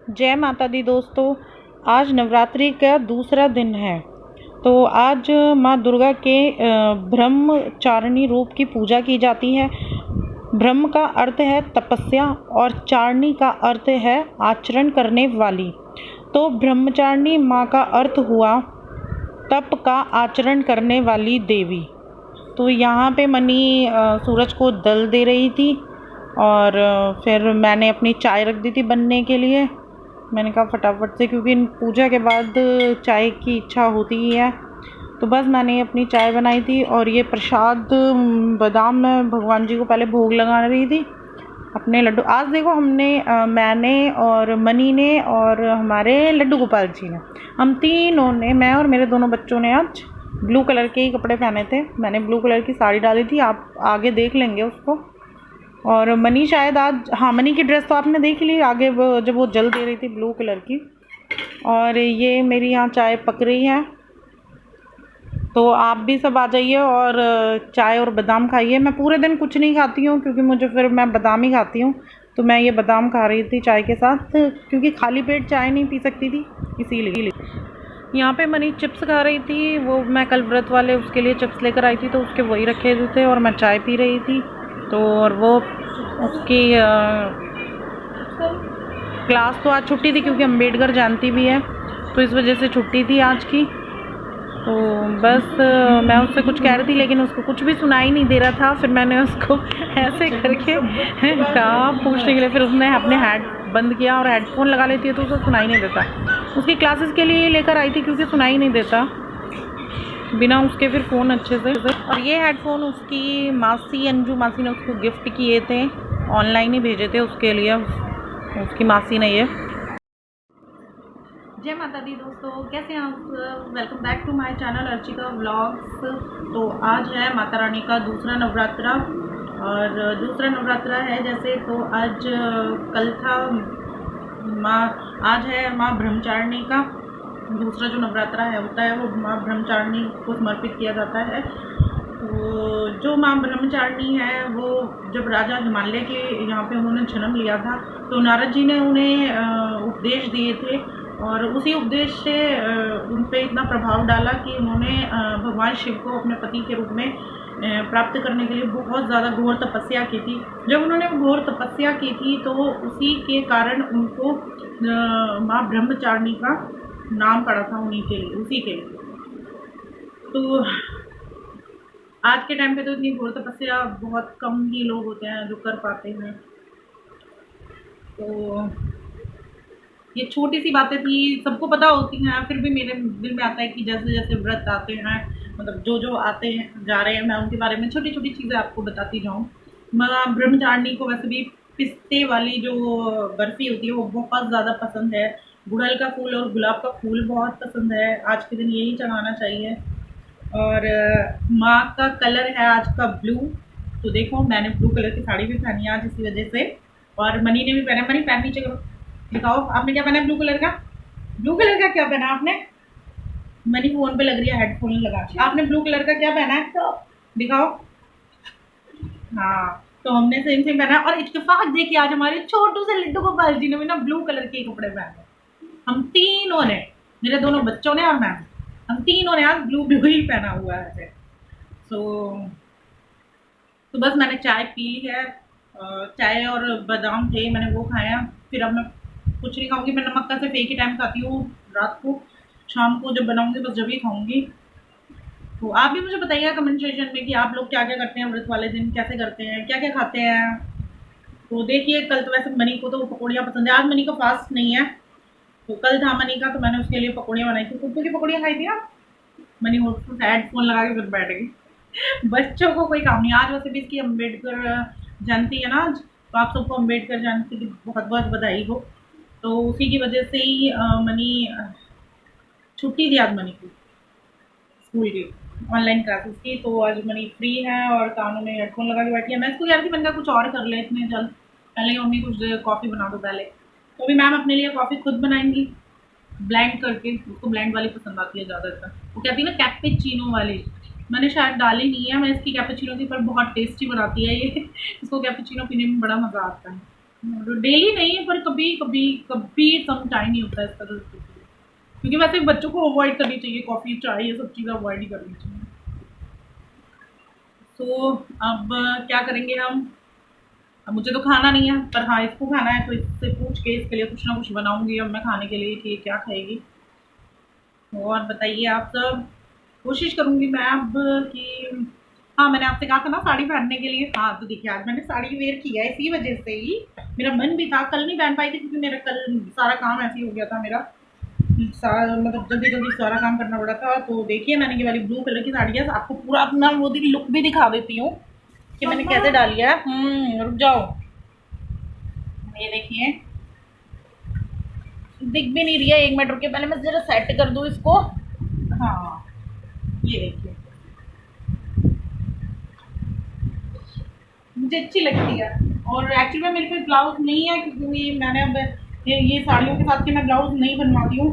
जय माता दी दोस्तों। आज नवरात्रि का दूसरा दिन है। तो आज माँ दुर्गा के ब्रह्मचारिणी रूप की पूजा की जाती है। ब्रह्म का अर्थ है तपस्या और चारिणी का अर्थ है आचरण करने वाली। तो ब्रह्मचारिणी माँ का अर्थ हुआ तप का आचरण करने वाली देवी। तो यहाँ पे मनी सूरज को दल दे रही थी और फिर मैंने अपनी चाय रख दी थी बनने के लिए। मैंने कहा फटाफट से, क्योंकि पूजा के बाद चाय की इच्छा होती ही है। तो बस मैंने अपनी चाय बनाई थी और ये प्रसाद बादाम में भगवान जी को पहले भोग लगा रही थी अपने लड्डू। आज देखो मैंने और मनी ने और हमारे लड्डू गोपाल जी ने, हम तीनों ने, मैं और मेरे दोनों बच्चों ने आज ब्लू कलर के ही कपड़े पहने थे। मैंने ब्लू कलर की साड़ी डाली थी, आप आगे देख लेंगे उसको। और मनी शायद आज, हाँ, मनी की ड्रेस तो आपने देख ली आगे, जब वो जल दे रही थी ब्लू कलर की। और ये मेरी यहाँ चाय पक रही है, तो आप भी सब आ जाइए और चाय और बादाम खाइए। मैं पूरे दिन कुछ नहीं खाती हूँ क्योंकि मैं बादाम ही खाती हूँ। तो मैं ये बादाम खा रही थी चाय के साथ, क्योंकि खाली पेट चाय नहीं पी सकती थी, इसीलिए। यहाँ पे मनी चिप्स खा रही थी, वो मैं कल व्रत वाले उसके लिए चिप्स लेकर आई थी, तो उसके वही रखे थे और मैं चाय पी रही थी। तो और वो उसकी क्लास तो आज छुट्टी थी क्योंकि अम्बेडकर जयंती भी है, तो इस वजह से छुट्टी थी आज की। तो बस मैं उससे कुछ कह रही थी लेकिन उसको कुछ भी सुनाई नहीं दे रहा था। फिर मैंने उसको ऐसे करके कहा पूछने के लिए, फिर उसने अपने हेड बंद किया और हेडफोन लगा लेती है तो उसे सुनाई नहीं देता। उसकी क्लासेस के लिए लेकर आई थी क्योंकि सुनाई नहीं देता बिना उसके फिर फ़ोन अच्छे से। और ये हेडफोन उसकी मासी, अंजू मासी ने उसको गिफ्ट किए थे, ऑनलाइन ही भेजे थे उसके लिए, उसकी मासी ने। ये जय माता दी दोस्तों, कैसे हैं आप? Welcome back to my channel Archika vlogs. तो आज है माता रानी का दूसरा नवरात्रा, और दूसरा नवरात्रा है जैसे, तो आज कल था आज है माँ ब्रह्मचारिणी का दूसरा जो नवरात्रा है होता है, वो माँ ब्रह्मचारिणी को समर्पित किया जाता है। तो जो माँ ब्रह्मचारिणी है वो जब राजा हिमालय के यहाँ पे उन्होंने जन्म लिया था, तो नारद जी ने उन्हें उपदेश दिए थे, और उसी उपदेश से उन पर इतना प्रभाव डाला कि उन्होंने भगवान शिव को अपने पति के रूप में प्राप्त करने के लिए बहुत ज़्यादा घोर तपस्या की थी। जब उन्होंने घोर तपस्या की थी तो उसी के कारण उनको माँ ब्रह्मचारिणी का नाम पड़ा था, उन्हीं के लिए, उसी के लिए। तो आज के टाइम पे तो इतनी घोर तपस्या बहुत कम ही लोग होते हैं जो कर पाते हैं। तो ये छोटी सी बातें थी, सबको पता होती हैं, फिर भी मेरे दिल में आता है कि जैसे जैसे व्रत आते हैं, मतलब जो जो आते हैं जा रहे हैं, मैं उनके बारे में छोटी छोटी चीज़ें आपको बताती जाऊँ। माँ ब्रह्मचारिणी को वैसे भी पिस्ते वाली जो बर्फ़ी होती है वो बहुत ज़्यादा पसंद है। गुड़हल का फूल और गुलाब का फूल बहुत पसंद है, आज के दिन यही चढ़ाना चाहिए। और माँ का कलर है आज का ब्लू, तो देखो मैंने ब्लू कलर की साड़ी भी पहनी है आज इसी वजह से। और मनी ने भी पहना। मनी पहन नीचे करो, दिखाओ आपने क्या पहना है। ब्लू कलर का, ब्लू कलर का क्या पहना आपने? मनी फोन पे लग रही है हेडफोन लगा, आपने ब्लू कलर का क्या पहना है तो दिखाओ। हाँ, तो हमने सेम सेम पहना। और इत्तेफाक देखिए आज हमारे छोटू से लड्डू गोपाल जी ने भी ना ब्लू कलर के कपड़े पहने। हम तीनों ने, मेरे दोनों बच्चों ने और मैं, हम तीनों ने आज ब्लू ब्लू ही पहना हुआ है। तो बस मैंने चाय पी है, चाय और बादाम थे, मैंने वो खाया। फिर अब मैं कुछ नहीं खाऊंगी, मैं नमक का सिर्फ एक ही टाइम खाती हूँ, रात को, शाम को जब बनाऊंगी बस जब ही खाऊंगी। तो आप भी मुझे बताइएगा कमेंट सेक्शन में कि आप लोग क्या क्या करते हैं व्रत वाले दिन, कैसे करते हैं, क्या क्या खाते हैं। तो देखिए कल तो वैसे मनी को तो पकौड़ियाँ पसंद है, आज मनी का फास्ट नहीं है, तो कल था मनी का, तो मैंने उसके लिए पकौड़ियाँ बनाई थी। कुत्तों की पकौड़ियाँ खाई थी आप? मनी हेडफोन लगा के फिर बैठ गई। बच्चों को कोई काम नहीं। आज वैसे भी इसकी अम्बेडकर जयंती है ना आज, तो आप सबको अम्बेडकर जयंती की बहुत बहुत बधाई हो। तो उसी की वजह से ही मनी छुट्टी थी आज मनी की स्कूल की, ऑनलाइन क्लासेस की। तो आज मनी फ्री है और कानों में हेडफोन लगा के बैठी है। मैं इसको कह रही थी मैंने कहा कुछ और कर ले इतने जल्द, पहले मम्मी कुछ कॉफ़ी बना दो पहले। तो अभी मैम अपने लिए कॉफ़ी खुद बनाएंगी ब्लेंड करके, उसको ब्लेंड वाली पसंद आती है ज़्यादातर। वो कहती है ना कैपेचिनो वाली, मैंने शायद डाली नहीं है, मैं इसकी कैपेचिनो की, पर बहुत टेस्टी बनाती है ये। इसको कैपेचिनो पीने में बड़ा मज़ा आता है। डेली नहीं है, पर कभी कभी कभी सम टाइम ही होता है इसका तो, क्योंकि वैसे बच्चों को अवॉइड करनी चाहिए कॉफ़ी चाय, ये सब चीज़ें अवॉइड ही करनी चाहिए। तो अब क्या करेंगे हम? अब मुझे तो खाना नहीं है, पर हाँ इसको खाना है, तो इससे पूछ के इसके लिए कुछ ना कुछ बनाऊंगी अब मैं खाने के लिए कि ये क्या खाएगी। और बताइए आप सब। कोशिश करूंगी मैं अब कि, हाँ मैंने आपसे कहा था ना साड़ी पहनने के लिए, हाँ तो देखिए आज मैंने साड़ी वेयर किया है, इसी वजह से ही मेरा मन भी था, कल नहीं पहन पाई थी क्योंकि मेरा कल सारा काम ऐसे ही हो गया था मेरा, सारा मतलब जल्दी जल्दी सारा काम करना पड़ा था। तो देखिए मैंने ये वाली ब्लू कलर की साड़ी है, आपको पूरा अपना वो लुक भी दिखा देती हूँ कि मैंने कैसे डाली है। रुक जाओ, ये देखिए दिख भी नहीं रही है, 1 मिनट रुके, पहले मैं जरा सेट कर दूँ इसको। हाँ ये देखिए मुझे अच्छी लगती है, और एक्चुअली में मेरे पास ब्लाउज नहीं है क्योंकि मैंने अब ये साड़ियों के साथ के मैं ब्लाउज नहीं बनवाती हूँ।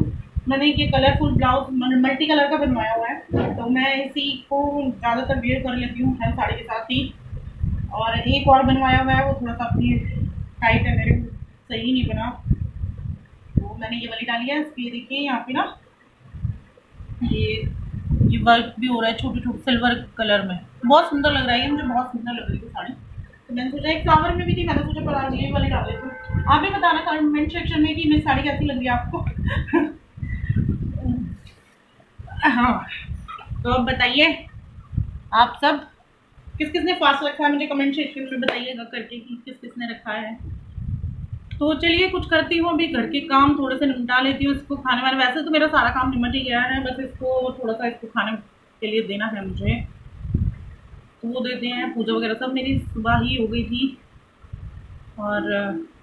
मैंने ये कलरफुल ब्लाउज मल्टी कलर का बनवाया हुआ है, तो मैं इसी को ज़्यादातर वेयर कर लेती हूँ हर साड़ी के साथ ही। और एक और बनवाया हुआ है, वो थोड़ा सा अपनी टाइट है मेरे को, सही नहीं बना, तो मैंने ये वाली डाली है। इसकी देखिए यहाँ पे ना ये वर्क भी हो रहा है छोटे छोटे सिल्वर कलर में, बहुत सुंदर लग रहा है, ये मुझे बहुत सुंदर लग रही है साड़ी। तो मैंने सोचा एक फ्लावर में भी थी, मैंने सोचा पर आज ये वाली डाल देती हूँ। आप भी बताना कमेंट सेक्शन में कि मेरी साड़ी कैसी लग रही है आपको। हाँ तो अब बताइए आप सब, किस किस ने फास्ट रखा है मुझे कमेंट सेक्शन में बताइएगा करके कि किस किस ने रखा है। तो चलिए कुछ करती हूँ, अभी घर के काम थोड़े से निपटा लेती हूँ, इसको खाने वाने, वैसे तो मेरा सारा काम निपट ही गया है, बस इसको थोड़ा सा इसको खाने के लिए देना है मुझे, तो वो देते हैं। पूजा वगैरह सब मेरी सुबह ही हो गई थी, और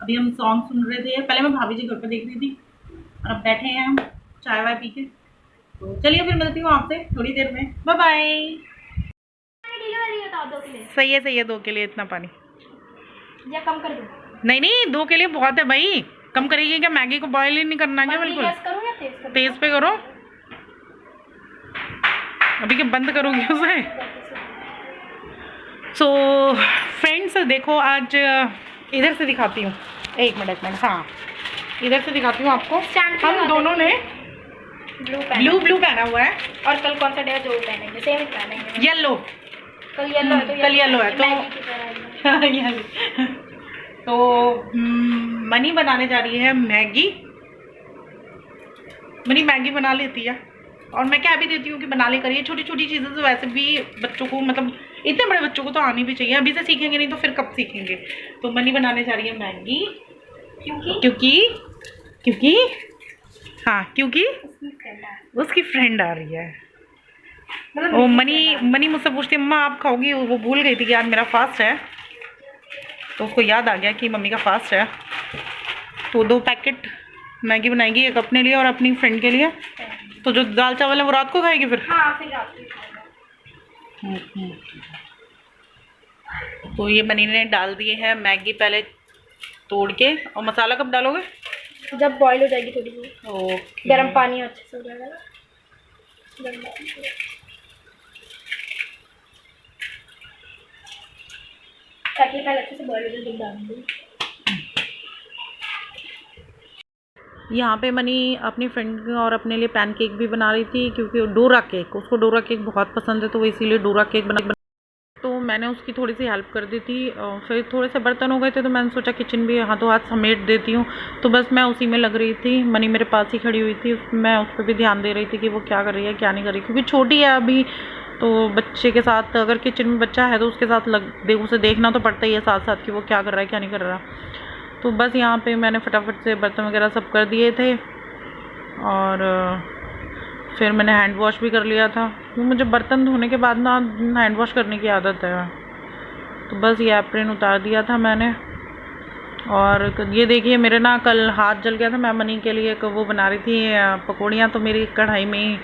अभी हम सॉन्ग सुन रहे थे, पहले मैं भाभी जी घर पर देख रही थी, और अब बैठे हैं हम चाय वाय पी के। तो चलिए फिर मिलती हूँ आपसे थोड़ी देर में, बाय बाय। सही है 2 के लिए इतना पानी, या कम कर दूं? नहीं नहीं 2 के लिए बहुत है भाई, कम करेगी क्या? मैगी को बॉयल ही नहीं करना क्या? बिल्कुल गैस करूं या तेज करूं? तेज पे करो, अभी क्या बंद करोगे उसे? सो फ्रेंड्स देखो आज इधर से दिखाती हूँ, एक मिनट, हाँ इधर से दिखाती हूँ आपको। हम दोनों ने ब्लू पहना हुआ है, और कल कौन सा डे है जो पहनेंगे? सेम ही पहनेंगे। येलो, कल येलो है तो कल येलो है तो मनी बनाने जा रही है मैगी। मनी मैगी बना लेती है, और मैं क्या भी देती हूँ कि बना ले करिए, छोटी छोटी चीज़ें तो वैसे भी बच्चों को, मतलब इतने बड़े बच्चों को तो आनी भी चाहिए, अभी से सीखेंगे नहीं तो फिर कब सीखेंगे। तो मनी बनाने जा रही है मैगी, क्योंकि हाँ क्योंकि उसकी फ्रेंड आ रही है। वो मनी मुझसे पूछती है, मम्मा आप खाओगी? वो भूल गई थी कि आज मेरा फास्ट है, तो उसको याद आ गया कि मम्मी का फास्ट है, तो 2 पैकेट मैगी बनाएगी, एक अपने लिए और अपनी फ्रेंड के लिए। तो जो दाल चावल है वो रात को खाएगी फिर? हाँ फिर रात को। तो ये मनी ने डाल दिए हैं मैगी पहले तोड़ के, और मसाला कब डालोगे? जब बॉईल हो जाएगी थोड़ी सी, ओके, गर्म पानी अच्छे से हो जाएगा ना, ताकि पहले अच्छे से बॉईल हो जाए, जब डालूंगी। यहाँ पे मनी अपनी फ्रेंड और अपने लिए पैनकेक भी बना रही थी, क्योंकि डोरा केक, उसको डोरा केक बहुत पसंद है, तो वो इसीलिए डोरा केक बना, तो मैंने उसकी थोड़ी सी हेल्प कर दी थी। और फिर थोड़े से बर्तन हो गए थे, तो मैंने सोचा किचन भी हाथों हाथ समेट देती हूँ, तो बस मैं उसी में लग रही थी। मनी मेरे पास ही खड़ी हुई थी, मैं उस पर भी ध्यान दे रही थी कि वो क्या कर रही है क्या नहीं कर रही, क्योंकि छोटी है अभी, तो बच्चे के साथ, अगर किचन में बच्चा है तो उसके साथ उसे देखना तो पड़ता ही है साथ साथ कि वो क्या कर रहा है क्या नहीं कर रहा। तो बस यहाँ पे मैंने फटाफट से बर्तन वगैरह सब कर दिए थे, और फिर मैंने हैंड वॉश भी कर लिया था, क्योंकि मुझे बर्तन धोने के बाद ना हैंड वॉश करने की आदत है। तो बस ये एप्रिन उतार दिया था मैंने, और ये देखिए मेरे ना कल हाथ जल गया था, मैं मनी के लिए वो बना रही थी पकौड़ियाँ, तो मेरी कढ़ाई में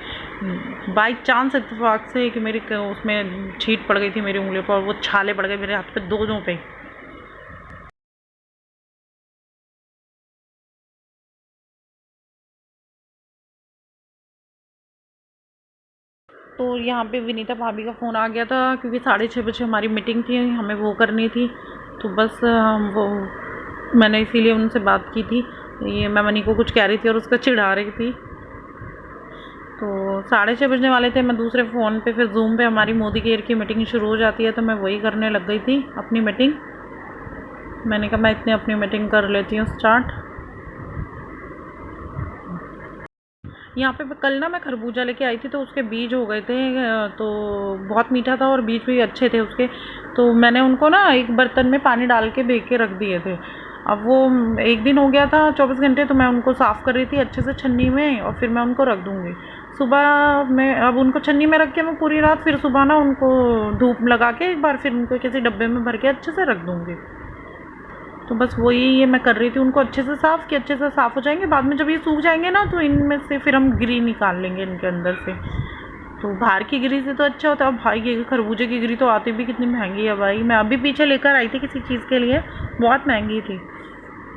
बाई चांस इत्तेफाक से कि मेरी उसमें छींट पड़ गई थी मेरी उंगलियों पर, और वो छाले पड़ गए मेरे हाथ पे दोनों पे। तो यहाँ पे विनीता भाभी का फ़ोन आ गया था, क्योंकि 6:30 बजे हमारी मीटिंग थी, हमें वो करनी थी, तो बस हम वो मैंने इसीलिए उनसे बात की थी। ये मैं मनी को कुछ कह रही थी और उसका चिढ़ा रही थी। तो 6:30 बजने वाले थे। मैं दूसरे फ़ोन पे फिर जूम पे हमारी मोदी केयर की मीटिंग शुरू हो जाती है, तो मैं वही करने लग गई थी अपनी मीटिंग। मैंने कहा मैं इतनी अपनी मीटिंग कर लेती हूँ स्टार्ट। यहाँ पे कल ना मैं खरबूजा लेके आई थी, तो उसके बीज हो गए थे, तो बहुत मीठा था और बीज भी अच्छे थे उसके। तो मैंने उनको ना एक बर्तन में पानी डाल के भे के रख दिए थे। अब वो एक दिन हो गया था 24 घंटे, तो मैं उनको साफ़ कर रही थी अच्छे से छन्नी में, और फिर मैं उनको रख दूँगी सुबह में। अब उनको छन्नी में रख के मैं पूरी रात, फिर सुबह ना उनको धूप लगा के एक बार फिर उनको किसी डब्बे में भर के अच्छे से रख दूँगी। तो बस वही ये मैं कर रही थी, उनको अच्छे से साफ़ कि अच्छे से साफ़ हो जाएंगे। बाद में जब ये सूख जाएंगे ना, तो इनमें से फिर हम गिरी निकाल लेंगे इनके अंदर से। तो बाहर की गिरी से तो अच्छा होता है। अब भाई ये खरबूजे की गिरी तो आती भी कितनी महंगी है भाई। मैं अभी पीछे लेकर आई थी किसी चीज़ के लिए, बहुत महंगी थी।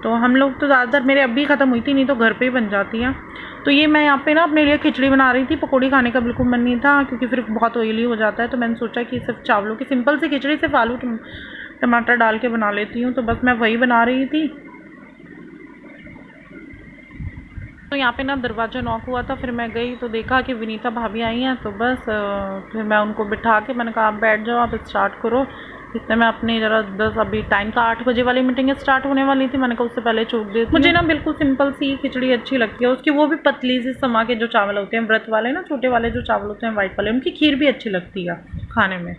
तो हम लोग तो ज़्यादातर मेरे अभी ख़त्म हुई थी, नहीं तो घर पे ही बन जाती है। तो ये मैं यहाँ पे ना अपने लिए खिचड़ी बना रही थी। पकौड़ी खाने का बिल्कुल मन नहीं था, क्योंकि फिर बहुत ऑयली हो जाता है। तो मैंने सोचा कि सिर्फ चावलों की सिंपल सी खिचड़ी, सिर्फ आलू टमाटर डाल के बना लेती हूँ। तो बस मैं वही बना रही थी। तो यहाँ पे ना दरवाज़ा नॉक हुआ था, फिर मैं गई तो देखा कि विनीता भाभी आई हैं। तो बस फिर मैं उनको बिठा के मैंने कहा आप बैठ जाओ, आप स्टार्ट करो। इतने मैं अपनी ज़रा 10 अभी टाइम था 8 बजे वाली मीटिंग स्टार्ट होने वाली थी, मैंने कहा उससे पहले छोड़ दी। मुझे ना बिल्कुल सिंपल सी खिचड़ी अच्छी लगती है, उसकी वो भी पतली सी समा के जो चावल होते हैं व्रत वाले ना, छोटे वाले जो चावल होते हैं वाइट वाले, उनकी खीर भी अच्छी लगती है खाने में।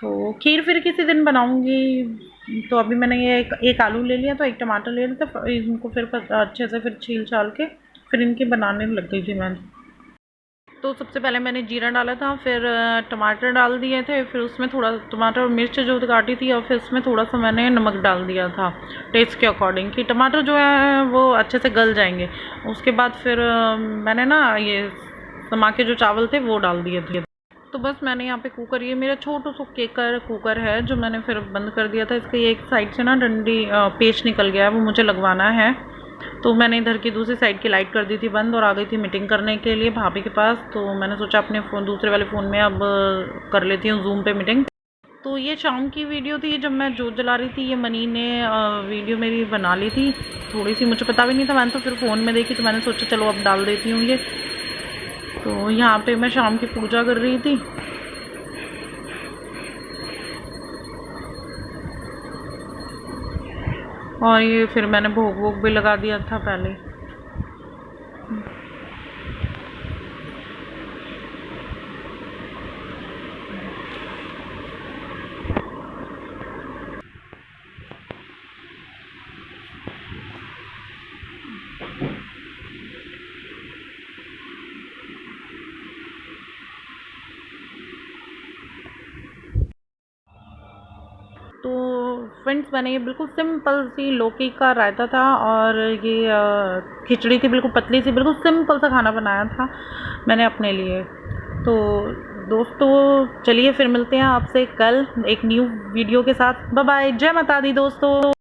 तो खीर फिर किसी दिन बनाऊँगी। तो अभी मैंने ये एक आलू ले लिया, तो एक टमाटर ले लिया, तो इनको फिर अच्छे से फिर छील छाल के फिर इनकी बनाने लग गई थी मैं। तो सबसे पहले मैंने जीरा डाला था, फिर टमाटर डाल दिए थे, फिर उसमें थोड़ा टमाटर और मिर्च जो काटी थी, और फिर उसमें थोड़ा सा मैंने नमक डाल दिया था टेस्ट के अकॉर्डिंग, कि टमाटर जो है वो अच्छे से गल जाएंगे। उसके बाद फिर मैंने ना ये समा के जो चावल थे वो डाल दिए थे। तो बस मैंने यहाँ पे कुकर, ये मेरा छोटा सा केकर कुकर है जो मैंने फिर बंद कर दिया था। इसके एक साइड से ना डंडी पेच निकल गया है, वो मुझे लगवाना है। तो मैंने इधर की दूसरी साइड की लाइट कर दी थी बंद, और आ गई थी मीटिंग करने के लिए भाभी के पास। तो मैंने सोचा अपने फ़ोन दूसरे वाले फ़ोन में अब कर लेती हूँ जूम पे मीटिंग। तो ये शाम की वीडियो थी जब मैं जोत जला रही थी। ये मनी ने वीडियो मेरी बना ली थी थोड़ी सी, मुझे पता भी नहीं था। मैंने तो फिर फ़ोन में देखी, तो मैंने सोचा चलो अब डाल देती हूँ ये। तो यहाँ पे मैं शाम की पूजा कर रही थी। और ये फिर मैंने भोग वोग भी लगा दिया था पहले। तो फ्रेंड्स मैंने ये बिल्कुल सिंपल सी लौकी का रायता था, और ये खिचड़ी थी बिल्कुल पतली सी, बिल्कुल सिंपल सा खाना बनाया था मैंने अपने लिए। तो दोस्तों चलिए फिर मिलते हैं आपसे कल एक न्यू वीडियो के साथ। बाय बाय, जय माता दी दोस्तों।